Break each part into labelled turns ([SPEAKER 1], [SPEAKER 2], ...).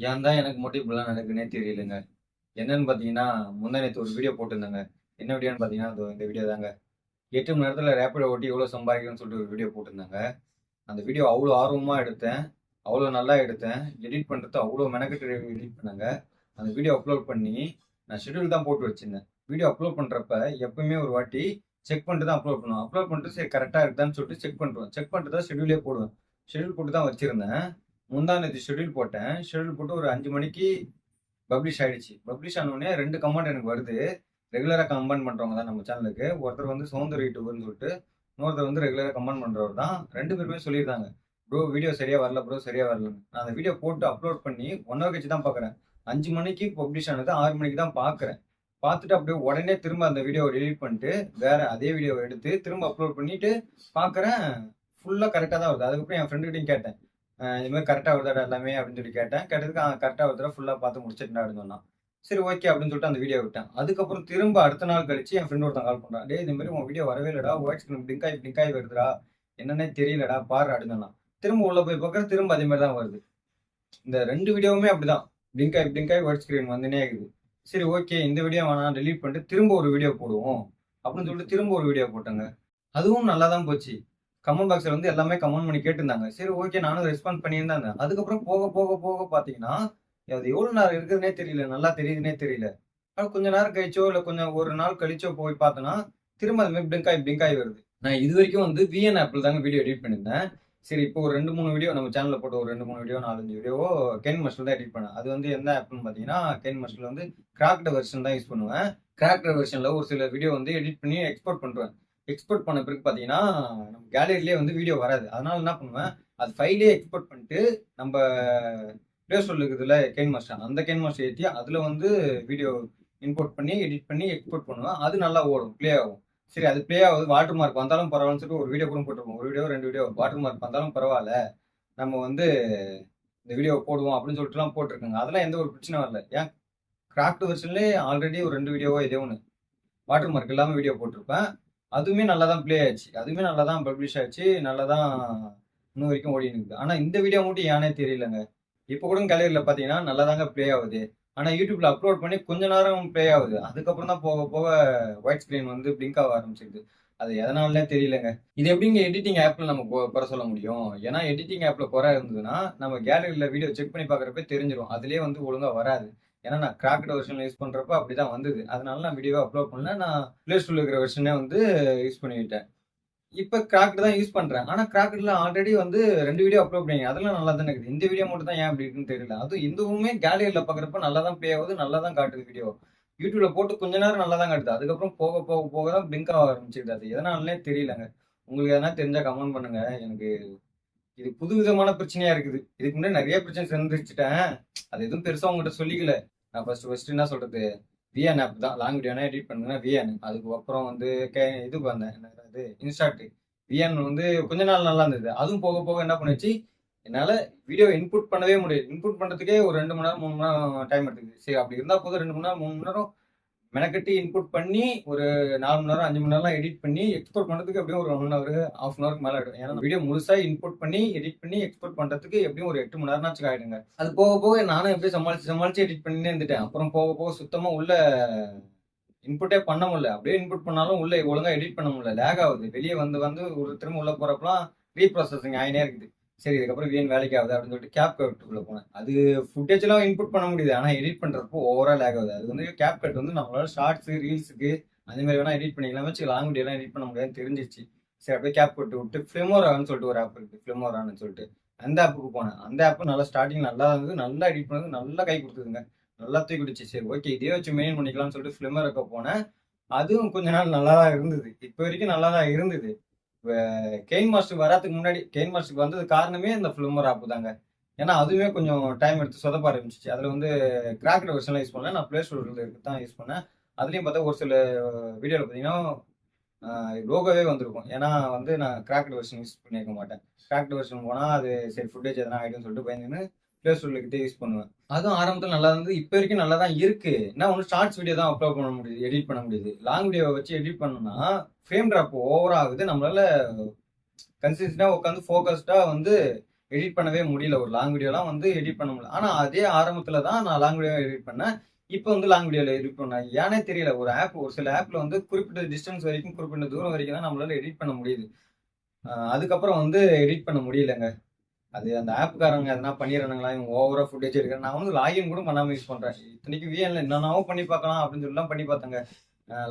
[SPEAKER 1] ஏன் தான் எனக்கு மட்டும் இப்படிலாம் நடக்குன்னே தெரியலங்க. என்னன்னு பார்த்தீங்கன்னா, முந்தா நேத்து ஒரு வீடியோ போட்டிருந்தேங்க. என்ன வீடியோன்னு பார்த்தீங்கன்னா, இதோ இந்த வீடியோ தாங்க. 8 மணி நேரத்தில ரேப்பிடோ ஓட்டி எவ்வளோ சம்பாதிக்கிறேன்னு சொல்லிட்டு ஒரு வீடியோ போட்டிருந்தேங்க. அந்த வீடியோ அவ்வளோ ஆர்வமா எடுத்தேன். அவ்வளோ நல்லா எடுத்தேன். எடிட் பண்றது அவ்வளோ மெனக்கெட்டு எடிட் பண்ணேங்க. அந்த வீடியோ அப்லோட் பண்ணி, நான் ஷெட்யூல் தான் போட்டு வச்சிருந்தேன். வீடியோ அப்லோட் பண்றப்ப எப்பவுமே ஒரு வாட்டி செக் பண்ணிட்டு தான் அப்லோட் பண்ணுவேன். அப்லோட் பண்ணிட்டு சரி கரெக்ட்டா இருக்குதான்னு சொல்லிட்டு செக் பண்ணிருவேன். செக் பண்ணிட்டு தான் ஷெட்யூலே போடுவேன். ஷெட்யூல் போட்டு தான் வச்சிருந்தேன். முந்தா நேத்து ஷெட்யூல் போட்டேன். ஷெட்யூல் போட்டு ஒரு 5 மணிக்கு பப்ளிஷ் ஆயிடுச்சு. பப்ளிஷ் ஆனோனே 2 கமெண்ட் எனக்கு வருது. ரெகுலரா கமெண்ட் பண்றவங்க தான் நம்ம சேனலுக்கு. ஒருத்தர் வந்து சௌந்தர்ய யூடியூபர்ன்னு சொல்லிட்டு, இன்னொருத்தர் வந்து ரெகுலரா கமெண்ட் பண்றவர் தான். 2 பேருமே சொல்லியிருந்தாங்க. ப்ரோ வீடியோ சரியா வரல ப்ரோ, சரியா வரலன்னு. நான் அந்த வீடியோ போட்டு அப்லோட் பண்ணி 1 ஹவர் கழிச்சு தான் பார்க்குறேன். 5 மணிக்கு பப்ளிஷ் ஆனது 6 மணிக்கு தான் பார்க்குறேன். பார்த்துட்டு அப்படியே உடனே திரும்ப அந்த வீடியோவ டெலீட் பண்ணிட்டு, வேற அதே வீடியோவ எடுத்து திரும்ப அப்லோட் பண்ணிட்டு பார்க்குறேன், ஃபுல்லா கரெக்ட்டா தான் வருது. அதுக்கப்புறம் என் ஃப்ரெண்டுகிட்டயும் கேட்டேன். இது மாதிரி கரெக்ட்டா வருதாடா எல்லாமே அப்படின்னு சொல்லி கேட்டேன். கேட்டதுக்கு கரெக்ட்டா வருதுடா ஃபுல்லா பார்த்து முடிச்சுட்டேன்டா அப்படின்னு சொன்னான். சரி ஓகே அப்படின்னு சொல்லிட்டு அந்த வீடியோ விட்டேன். அதுக்கப்புறம் திரும்ப அடுத்த நாள் கழிச்சு என் ஃப்ரெண்ட் ஒருத்தன் கால் பண்றான். டேய் இந்த மாதிரி உன் வீடியோ வரவே இல்லடா. வாய்ஸ் பிளிங்க் ஆகி வருதுடா. என்னன்னே தெரியலடா பாரு அப்படின்னு சொன்னான். திரும்ப உள்ள போய் பார்க்குறேன் திரும்ப அதே மாதிரி தான் வருது. இந்த 2 வீடியோவுமே அப்படிதான். பிளிங்க் ஆகி ஒயிட் ஸ்கிரீன் வந்துனே இருக்குது. சரி ஓகே இந்த வீடியோ வேணாம் டெலீட் பண்ணிட்டு திரும்ப ஒரு வீடியோ போடுவோம். அப்படின்னு சொல்லிட்டு திரும்ப ஒரு வீடியோ போட்டேங்க. அதுவும் நல்லா தான் போச்சு. கமெண்ட் பாக்ஸ்ல வந்து எல்லாமே கமெண்ட் பண்ணி கேட்டிருந்தாங்க. சரி ஓகே நானும் ரெஸ்பாண்ட் பண்ணின்னு தான் இருந்தேன். அதுக்கப்புறம் போக பார்த்தீங்கன்னா, அது எவ்வளோ நேரம் இருக்குதுன்னே தெரியல. நல்லா தெரியுதுன்னே தெரியல. கொஞ்ச நேரம் கழிச்சோ, இல்ல கொஞ்சம் ஒரு நாள் கழிச்சோ போய் பார்த்தோன்னா, திரும்ப அது மாரி பிளிங்க் ஆயி வருது. நான் இதுவரைக்கும் வந்து விஎன் ஆப்ல தாங்க வீடியோ எடிட் பண்ணியிருந்தேன். சரி இப்போ ஒரு 2, 3 வீடியோ நம்ம சேனல்ல போட்ட ஒரு 2, 3 வீடியோ 4, 5 வீடியோவோ கெயின் மாஸ்டர்ல தான் எடிட் பண்ணேன். அது வந்து எந்த ஆப்ன்னு பார்த்தீங்கன்னா, கெயின் மாஸ்டர்ல வந்து கிராக்டு வெர்ஷன் தான் யூஸ் பண்ணுவேன். கிராக்டு வெர்ஷன்ல ஒரு சில வீடியோ வந்து எடிட் பண்ணி எக்ஸ்போர்ட் பண்ணிருவேன். எக்ஸ்போர்ட் பண்ண பிறகு பார்த்தீங்கன்னா, நம்ம கேலரியிலேயே வந்து வீடியோ வராது. அதனால என்ன பண்ணுவேன், அது ஃபைலே எக்ஸ்போர்ட் பண்ணிட்டு, நம்ப பிளே ஸ்டோர்ல இருக்குதுல்ல கெயின் மாஸ்டர், அந்த கெயின் மாஸ்டர் ஏத்தி அதுல வந்து வீடியோ இம்போர்ட் பண்ணி, எடிட் பண்ணி எக்ஸ்போர்ட் பண்ணுவேன். அது நல்லா ஓடும், ப்ளே ஆகும். சரி அது ப்ளே ஆகுது, வாட்டர் மார்க் வந்தாலும் பரவாயில்லன்னு சொல்லிட்டு ஒரு வீடியோ கூட போட்டுருப்போம். ஒரு வீடியோ, 2 வீடியோ வாட்டர் மார்க் வந்தாலும் பரவால்ல. நம்ம வந்து இந்த வீடியோ போடுவோம் அப்படின்னு சொல்லிட்டுலாம் போட்டிருக்கேங்க. அதெல்லாம் எந்த ஒரு பிரச்சனையும் வரல. ஏன் கிராஃப்ட் வெர்ஷன்லயே ஆல்ரெடி ஒரு 2 வீடியோவோ ஏதோ ஒண்ணு வாட்டர் மார்க் இல்லாம வீடியோ போட்டிருப்பேன். அதுவுமே நல்லா தான் ப்ளே ஆச்சு. அதுவுமே நல்லா தான் பப்ளிஷ் ஆச்சு. நல்லா தான் இன்ன வரைக்கும் ஓடின்னு இருக்குது. ஆனா இந்த வீடியோ மட்டும் ஏன்னே தெரியலங்க. இப்ப கூட கேலரியில பார்த்தீங்கன்னா, நல்லா தாங்க ப்ளே ஆகுது. ஆனா YouTubeல அப்லோட் பண்ணி கொஞ்ச நேரம் ப்ளே ஆகுது. அதுக்கப்புறம் தான் போக போக ஒயிட் ஸ்கிரீன் வந்து பிளிங்க் ஆக ஆரம்பிச்சிருது. அது எதனாலனே தெரியலங்க. இது எப்படிங்க எடிட்டிங் ஆப்ல நம்ம குறை சொல்ல முடியும்? ஏன்னா எடிட்டிங் ஆப்ல குறை இருந்ததுன்னா, நம்ம கேலரியில வீடியோ செக் பண்ணி பார்க்குறப்ப தெரிஞ்சிரும். அதிலேயே வந்து ஒழுங்கா வராது. ஏன்னா நான் கிராக்டு வெர்ஷன்ல யூஸ் பண்றப்ப அப்படிதான் வந்தது. அதனால நான் வீடியோவ அப்லோட் பண்ணல. நான் Play Storeல இருக்கிற வெர்ஷனே வந்து யூஸ் பண்ணிக்கிட்டேன். இப்ப கிராக்டு தான் யூஸ் பண்றேன். ஆனா கிராக்டுல ஆல்ரெடி வந்து 2 வீடியோ அப்லோட் பண்ணிருக்கேன். அதெல்லாம் நல்லா தானே இருக்குது. இந்த வீடியோ மட்டும் தான் ஏன் அப்படி இருக்குன்னு தெரியல. அதுவும் இதுவுமே கேலரியில பார்க்குறப்ப நல்லா தான் ப்ளே ஆகுது. நல்லா தான் காட்டுது வீடியோ. YouTubeல போட்டு கொஞ்ச நேரம் நல்லா தான் காட்டுது. அதுக்கப்புறம் போக தான் பிளிங்க் ஆக ஆரம்பிச்சிருது. அது எதனாலனே தெரியலங்க. உங்களுக்கு எதனா தெரிஞ்சா கமெண்ட் பண்ணுங்க. எனக்கு இது புதுவிதமான பிரச்சனையா இருக்குது. இதுக்கு முன்னாடி நெறைய பிரச்சனை சந்திச்சுட்டேன். அது எதுவும் பெருசா உங்ககிட்ட சொல்லிக்கல. நான் ஃபர்ஸ்ட் என்ன சொல்றது? விஎன் ஆப் தான். லாங் வீடியோனா எடிட் பண்ணுவேன் விஎன். அதுக்கப்புறம் வந்து இதுக்கு வந்தேன். என்னது இன்ஸ்டாட். விஎன் வந்து கொஞ்ச நாள் நல்லா இருந்தது. அதுவும் போக போக என்ன பண்ணுச்சு, என்னால வீடியோ இன்புட் பண்ணவே முடியாது. இன்புட் பண்றதுக்கே ஒரு 2 மணி நேரம், 3 மணி நேரம் டைம் எடுத்துக்குது. சரி அப்படி இருந்தா போதும் 2 மணி நேரம், 3 மணி நேரம் மெனக்கட்டி இன்புட் பண்ணி ஒரு 4 மணி நேரம், 5 மணி நேரம்லாம் எடிட் பண்ணி எக்ஸ்போர்ட் பண்றதுக்கு எப்படியும் ஒரு 1 ஹவர், 1/2 அன் ஹவருக்கு மேல ஆயிடும். ஏன்னா வீடியோ முழுசா இன்புட் பண்ணி, எடிட் பண்ணி, எக்ஸ்போர்ட் பண்றதுக்கு எப்படியும் ஒரு 8 மணி நேரம்னாச்சும் ஆயிடுங்க. அது போக போக நானும் எப்படியும் சமாளிச்சு எடிட் பண்ணினே இருந்துட்டேன். அப்புறம் போக போக சுத்தமா உள்ள இன்புட்டே பண்ண முடியல. அப்படியே இன்புட் பண்ணாலும் உள்ள ஒழுங்கா எடிட் பண்ண முடியல. லேக் ஆகுது. வெளியே வந்து வந்து ஒரு திரும்ப உள்ள போறப்பலாம் ரீப்ராசஸிங் ஆயினே இருக்குது. சரி இதுக்கப்புறம் வீண் வேலைக்கு ஆகுது அப்படின்னு சொல்லிட்டு CapCut உள்ள போனேன். அது ஃபுட்டேஜ் எல்லாம் இன்புட் பண்ண முடியுது. ஆனா எடிட் பண்றப்போ ஓவரா லேக் ஆகுது. அது வந்து CapCut வந்து நம்மளால ஷார்ட்ஸ், ரீல்ஸுக்கு அந்த மாதிரி வேணா எடிட் பண்ணிக்கலாம். வச்சு லாங் வீடியோ எல்லாம் எடிட் பண்ண முடியாதுன்னு தெரிஞ்சிச்சு. சரி அப்படியே CapCut விட்டு Filmoraன்னு சொல்லிட்டு ஒரு ஆப் இருக்கு. Filmoraன்னு சொல்லிட்டு அந்த ஆப்புக்கு போனேன். அந்த ஆப் நல்லா ஸ்டார்டிங் நல்லா இருந்தது. நல்லா எடிட் பண்ணது. நல்லா கை கொடுத்ததுங்க. நல்லா தூக்கிடுச்சு. சரி ஓகே இதே வச்சு மெயின் பண்ணிக்கலாம்னு சொல்லிட்டு ஃபிலிமருக்கு போனேன். அதுவும் கொஞ்ச நாள் நல்லா தான் இருந்தது. இப்போ வரைக்கும் நல்லா தான் இருந்தது. இப்ப கெயின் மாஸ்டர் வராதுக்கு முன்னாடி கெயின் மாஸ்டருக்கு வந்தது காரணமே இந்த ஃபிலிமர் ஆப் தாங்க. ஏன்னா அதுவுமே கொஞ்சம் டைம் எடுத்து சொதப்ப ஆரம்பிச்சிச்சு. அதில் வந்து கிராக்டு வெர்ஷன்லாம் யூஸ் பண்ணல. நான் பிளே ஸ்டோர்ல தான் யூஸ் பண்ணேன். அதுலேயும் பார்த்தா ஒரு சில வீடியோவில் பார்த்தீங்கன்னா லோகோவே வந்திருக்கும். ஏன்னா வந்து நான் கிராக்டு வெர்ஷன் யூஸ் பண்ணியிருக்க மாட்டேன். கிராக்டு வெர்ஷன் போனால் அது சரி ஃபுட்டேஜ் எதனா ஆகிடும்னு சொல்லிட்டு பயந்துன்னு பிளே ஸ்டோர்ல கிட்டே யூஸ் பண்ணுவேன். அதுவும் ஆரம்பத்தில் நல்லா இருந்தது. இப்போ வரைக்கும் நல்லா தான் இருக்கு. என்ன ஒன்று ஷார்ட்ஸ் வீடியோ தான் அப்லோட் பண்ண முடியுது, எடிட் பண்ண முடியுது. லாங் வீடியோ வச்சு எடிட் பண்ணோம்னா ஃப்ரேம் டிராப் ஓவரா ஆகுது. நம்மளால கன்சிஸ்டண்டா உட்காந்து ஃபோக்கஸ்டா வந்து எடிட் பண்ணவே முடியல. ஒரு லாங் வீடியோலாம் வந்து எடிட் பண்ண முடியல. ஆனா அதே ஆரம்பத்துல தான் நான் லாங் வீடியோ எடிட் பண்ணேன். இப்போ வந்து லாங் வீடியோல எடிட் பண்ணேன். ஏன்னே தெரியல. ஒரு சில ஆப்ல வந்து குறிப்பிட்ட டிஸ்டன்ஸ் வரைக்கும், குறிப்பிட்ட தூரம் வரைக்கும் தான் நம்மளால எடிட் பண்ண முடியுது. அதுக்கப்புறம் வந்து எடிட் பண்ண முடியலங்க. அது அந்த ஆப்காரங்க எதனா பண்ணிடுறானுங்களா, இவங்க ஓவரா ஃபுட்டேஜ் எடுக்கிறேன். நான் வந்து லாகின் கூட பண்ணாம யூஸ் பண்றேன். இத்தனைக்கும் VNல என்னென்னவோ பண்ணி பார்க்கலாம் அப்படின்னு சொல்லிலாம் பண்ணி பார்த்தேங்க.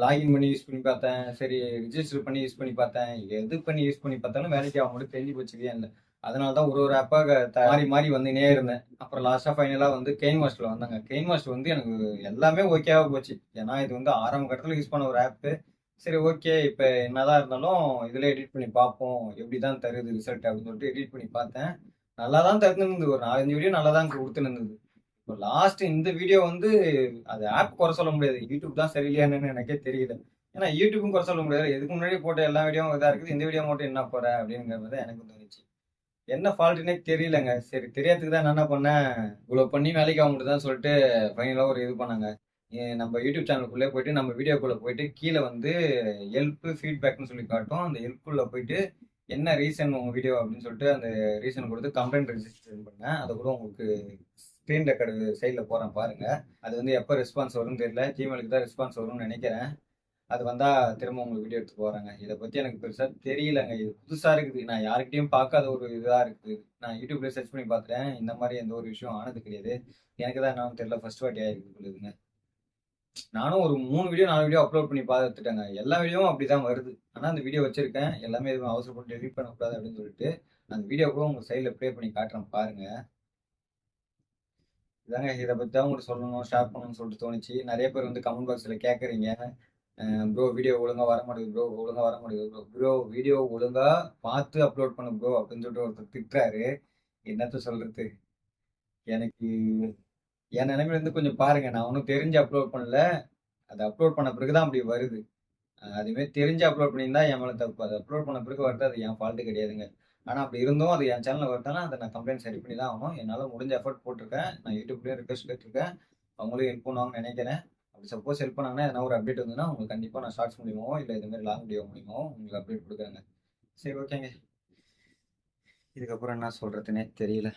[SPEAKER 1] லாகின் பண்ணி யூஸ் பண்ணி பார்த்தேன். சரி ரிஜிஸ்டர் பண்ணி யூஸ் பண்ணி பார்த்தேன். எது பண்ணி யூஸ் பண்ணி பார்த்தாலும் வேலைக்கு ஆக மட்டும் தெரிஞ்சு போச்சு VNல. அதனால தான் ஒரு ஆப்பாக மாறி மாறி வந்துனே இருந்தேன். அப்புறம் லாஸ்ட்டா ஃபைனலா வந்து கெயின் மாஸ்டர்ல வந்தாங்க. கெயின் மாஸ்டர் வந்து எனக்கு எல்லாமே ஓகேவா போச்சு. ஏன்னா இது வந்து ஆரம்ப கட்டத்துல யூஸ் பண்ண ஒரு ஆப்பு. சரி ஓகே. இப்ப என்னதான் இருந்தாலும் இதுல எடிட் பண்ணி பார்ப்போம். எப்படிதான் தருது ரிசல்ட் அப்படின்னு சொல்லிட்டு எடிட் பண்ணி பார்த்தேன். நல்லா தான் தருந்துருந்தது. ஒரு 4, 5 வீடியோ நல்லா தான் குடுத்துருந்தது. இப்போ லாஸ்ட் இந்த வீடியோ வந்து அது ஆப் குறை சொல்ல முடியாது. யூடியூப் தான் சரியில்லையா என்னன்னு எனக்கே தெரியல. ஏன்னா யூடியூப்பும் குறை சொல்ல முடியாது. இதுக்கு முன்னாடி போட்ட எல்லா வீடியோவும் இதா இருக்குது. இந்த வீடியோ மட்டும் என்ன குறை அப்படிங்கிற மாதிரி தான் எனக்கு தோணுச்சு. என்ன ஃபால்ட்டுன்னே தெரியலங்க. சரி தெரியாததுக்கு தான் நான் என்ன பண்ணேன், இவ்வளோ பண்ணி வேலைக்கு ஆக முடியுதான்னு சொல்லிட்டு ஃபைனலா ஒரு இது பண்ணேங்க. நம்ம யூடியூப் சேனலுக்குள்ளே போயிட்டு நம்ம வீடியோக்குள்ள போயிட்டு கீழே வந்து ஹெல்ப், ஃபீட்பேக்ன்னு சொல்லி காட்டும். அந்த ஹெல்ப்குள்ள போயிட்டு என்ன ரீசன் உங்க வீடியோ அப்படின்னு சொல்லிட்டு அந்த ரீசன் கொடுத்து கம்ப்ளைண்ட் ரெஜிஸ்டர் பண்ணேன். அதை கூட உங்களுக்கு ஸ்க்ரீன் ரெக்கார்டு சைடில் போகிறேன் பாருங்க. அது வந்து எப்போ ரெஸ்பான்ஸ் வரும்னு தெரியல. ஜிமெயிலுக்கு தான் ரெஸ்பான்ஸ் வரும்னு நினைக்கிறேன். அது வந்தா திரும்ப உங்களுக்கு வீடியோ எடுத்து போறாங்க. இதை பத்தி எனக்கு பெருசா தெரியலங்க. இது புதுசா இருக்குது. நான் யாருக்கிட்டையும் பார்க்காத ஒரு இதா இருக்குது. நான் யூடியூப்ல சர்ச் பண்ணி பார்த்துட்டேன். இந்த மாதிரி எந்த ஒரு விஷயம் ஆனது கிடையாது. எனக்கு தான் என்னன்னு தெரியல. ஃபர்ஸ்ட் வாட்டி ஆயிருக்கு பொழுதுங்க. நானும் ஒரு 3 வீடியோ 4 வீடியோ அப்லோட் பண்ணி பார்த்துட்டேங்க. எல்லா வீடியோவும் அப்படிதான் வருது. ஆனா அந்த வீடியோ வச்சிருக்கேன். எல்லாமே எதுவும் அவசரப்பட்டு டெலிட் பண்ணக்கூடாது அப்படின்னு சொல்லிட்டு அந்த வீடியோ கூட உங்க சைட்ல ப்ளே பண்ணி காட்டுறேன் பாருங்க. இதாங்க இதை பத்தி தான் உங்களுக்கு சொல்லணும், ஷேர் பண்ணணும்னு சொல்லிட்டு தோணுச்சு. நிறைய பேர் வந்து கமெண்ட் பாக்ஸ்ல கேட்குறீங்க. ப்ரோ வீடியோ ஒழுங்கா வர மாட்டேங்குது ப்ரோ, ஒழுங்கா வர மாட்டேங்குது ப்ரோ. ப்ரோ வீடியோ ஒழுங்கா பார்த்து அப்லோட் பண்ணு ப்ரோ அப்படின்னு சொல்லிட்டு ஒருத்தர் திட்டுறாரு. என்னத்த சொல்றது? எனக்கு என் நிலைமையில இருந்து கொஞ்சம் பாருங்க. நான் ஒன்றும் தெரிஞ்சு அப்லோட் பண்ணல. அது அப்லோட் பண்ண பிறகுதான் அப்படி வருது. அதுமாரி தெரிஞ்சு அப்லோட் பண்ணியிருந்தா என் மேல தப்பு. அது அப்லோட் பண்ண பிறகு வருது, அது என் ஃபால்ட்டு கிடையாதுங்க. ஆனா அப்படி இருந்தும் அது என் சேனல்ல வருதுன்னா அதை நான் கம்ப்ளைண்ட் சரி பண்ணி தான் ஆகணும். என்னால முடிஞ்ச எஃபர்ட் போட்டிருக்கேன். நான் யூடியூப்லயும் ரிக்வெஸ்ட் கேட்டிருக்கேன். அவங்களும் ஹெல்ப் பண்ணுவாங்கன்னு நினைக்கிறேன். அப்படி சப்போஸ் ஹெல்ப் பண்ணாங்கன்னா எதனா ஒரு அப்டேட் வந்ததுன்னா உங்களுக்கு கண்டிப்பா நான் ஷார்ட்ஸ் மூலியமாவோ இல்லை இது மாதிரி லாங் வீடியோ மூலியமாவோ உங்களுக்கு அப்டேட் கொடுக்குறேங்க. சரி ஓகேங்க. இதுக்கப்புறம் என்ன சொல்றதுன்னே தெரியல.